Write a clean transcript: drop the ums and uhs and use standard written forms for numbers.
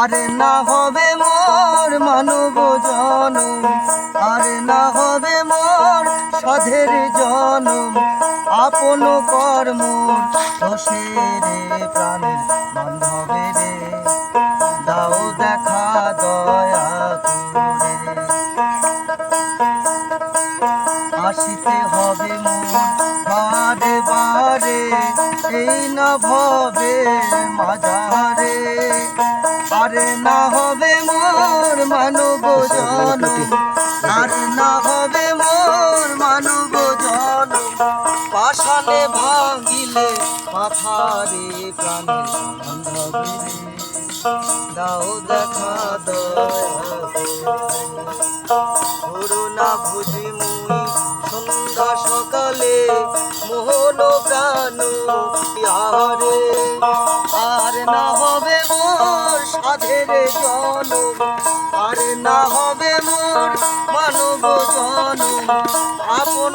আরে না হবে মোর মানব জনম, আরে না হবে মোর সাধের জনম, আপন কর্ম দোষে রে প্রাণের বান্ধবে রে, দাও দেখা দয়া করে। আসিতে হবে মোর বারে বারে, এই না ভবে মাঝারে, আরে না হবে মোর মানব জনম, আরে না হবে মোর মানব জনম, পাষাণে ভাঙিলে মাথারে প্রাণের বান্ধবে রে, দাও দেখা দয়া করুণা বুঝি মুই সন্ধ্যা সকালে মোহন প্রাণ আরে, আর না হবে মোর সাধের জনম, আর না হবে মোর মানব জনম, আপন